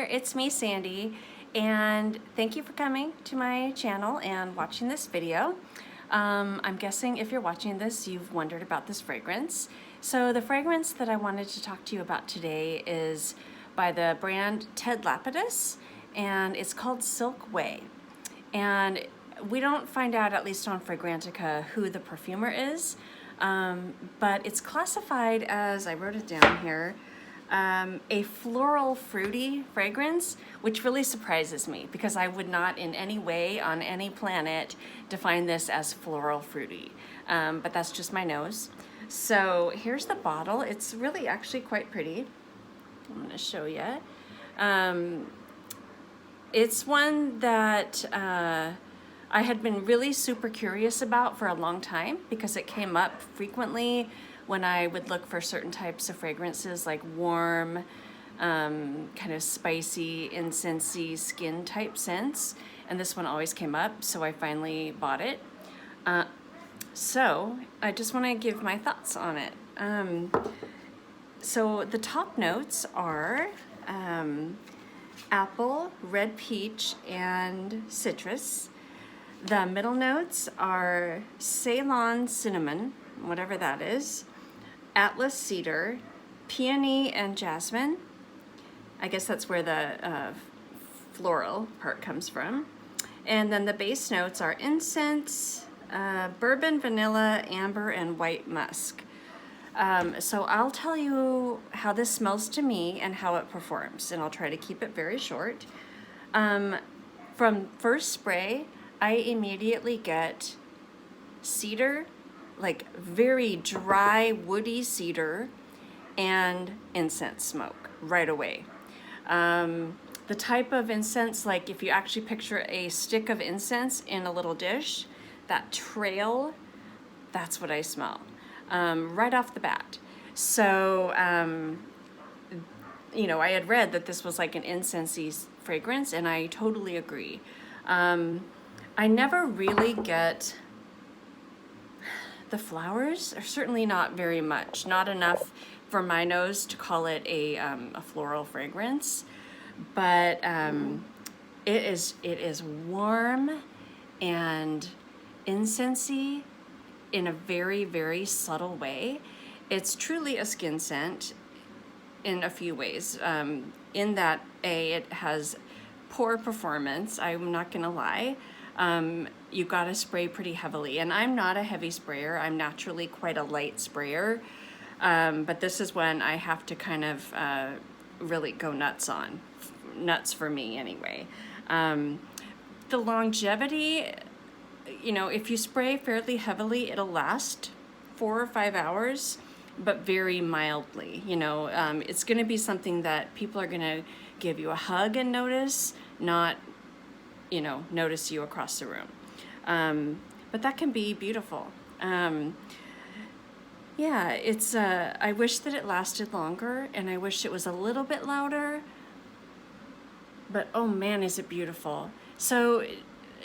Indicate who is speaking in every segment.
Speaker 1: it's me, Sandy, and thank you for coming to my channel and watching this video. I'm guessing if you're watching this, you've wondered about this fragrance. So the fragrance that I wanted to talk to you about today is by the brand Ted Lapidus, and it's called Silk Way. And we don't find out, at least on Fragrantica, who the perfumer is, but it's classified as, I wrote it down here, a floral fruity fragrance, which really surprises me because I would not in any way on any planet define this as floral fruity, but that's just my nose. So here's the bottle. It's really actually quite pretty. I'm going to show you. It's one that I had been really super curious about for a long time because it came up frequently when I would look for certain types of fragrances, like warm, kind of spicy, incensey skin type scents. And this one always came up, so I finally bought it. So I just want to give my thoughts on it. So the top notes are apple, red peach, and citrus. The middle notes are Ceylon cinnamon, whatever that is, Atlas cedar, peony, and jasmine. I guess that's where the floral part comes from. And then the base notes are incense, bourbon, vanilla, amber, and white musk. So I'll tell you how this smells to me and how it performs, and I'll try to keep it very short. From first spray, I immediately get cedar, like very dry, woody cedar, and incense smoke right away. The type of incense, like if you actually picture a stick of incense in a little dish, that trail, that's what I smell right off the bat. So, you know, I had read that this was like an incensey fragrance, and I totally agree. I never really get the flowers, or certainly not very much, not enough for my nose to call it a floral fragrance, but it is warm and incensey in a very, very subtle way. It's truly a skin scent in a few ways, in that it has poor performance, I'm not gonna lie. You gotta spray pretty heavily, and I'm not a heavy sprayer. I'm naturally quite a light sprayer, but this is when I have to kind of really go nuts for me anyway. The longevity, you know, if you spray fairly heavily, it'll last 4 or 5 hours, but very mildly. You know, it's gonna be something that people are gonna give you a hug and notice, not, you know, notice you across the room. But that can be beautiful. Yeah, it's, I wish that it lasted longer, and I wish it was a little bit louder, but oh man, is it beautiful. So,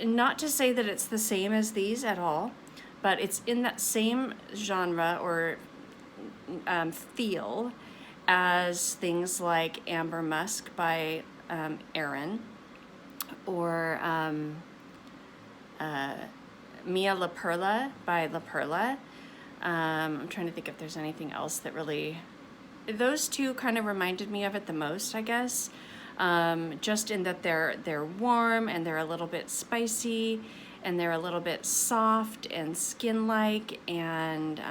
Speaker 1: not to say that it's the same as these at all, but it's in that same genre or feel as things like Amber Musk by Erin, or Mia La Perla by La Perla. I'm trying to think if there's anything else that really, those two kind of reminded me of it the most, I guess. Just in that they're warm, and they're a little bit spicy, and they're a little bit soft and skin-like, and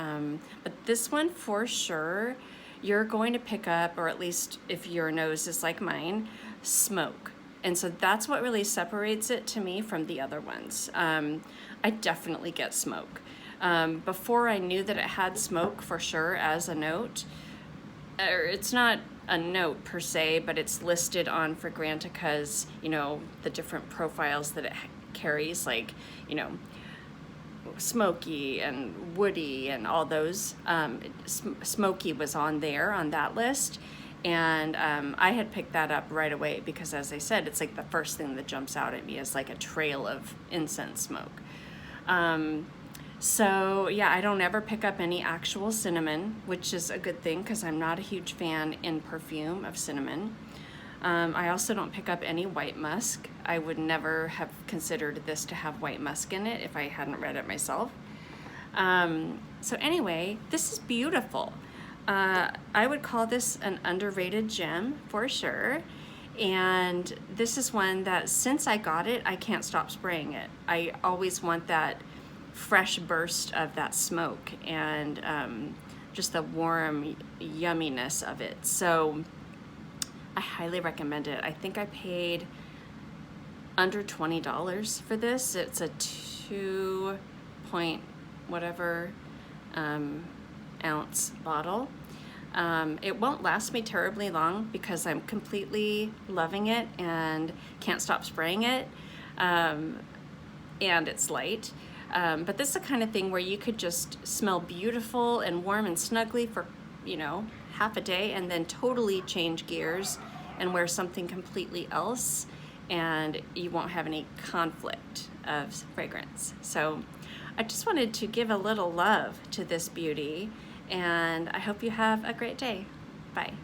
Speaker 1: but this one for sure you're going to pick up, or at least if your nose is like mine, smoke. And so that's what really separates it to me from the other ones. I definitely get smoke. Before I knew that it had smoke for sure as a note, or it's not a note per se, but it's listed on Fragrantica's, you know, the different profiles that it carries, like, you know, smoky and woody and all those. Smoky was on there on that list, and I had picked that up right away because, as I said, it's like the first thing that jumps out at me is like a trail of incense smoke. So yeah, I don't ever pick up any actual cinnamon, which is a good thing because I'm not a huge fan in perfume of cinnamon. I also don't pick up any white musk. I would never have considered this to have white musk in it if I hadn't read it myself. So anyway, this is beautiful. I would call this an underrated gem for sure. And this is one that since I got it, I can't stop spraying it. I always want that fresh burst of that smoke and just the warm yumminess of it. So I highly recommend it. I think I paid under $20 for this. It's a 2 point whatever ounce bottle. It won't last me terribly long because I'm completely loving it and can't stop spraying it, and it's light. But this is the kind of thing where you could just smell beautiful and warm and snuggly for, you know, half a day and then totally change gears and wear something completely else, and you won't have any conflict of fragrance. So I just wanted to give a little love to this beauty, and I hope you have a great day. Bye.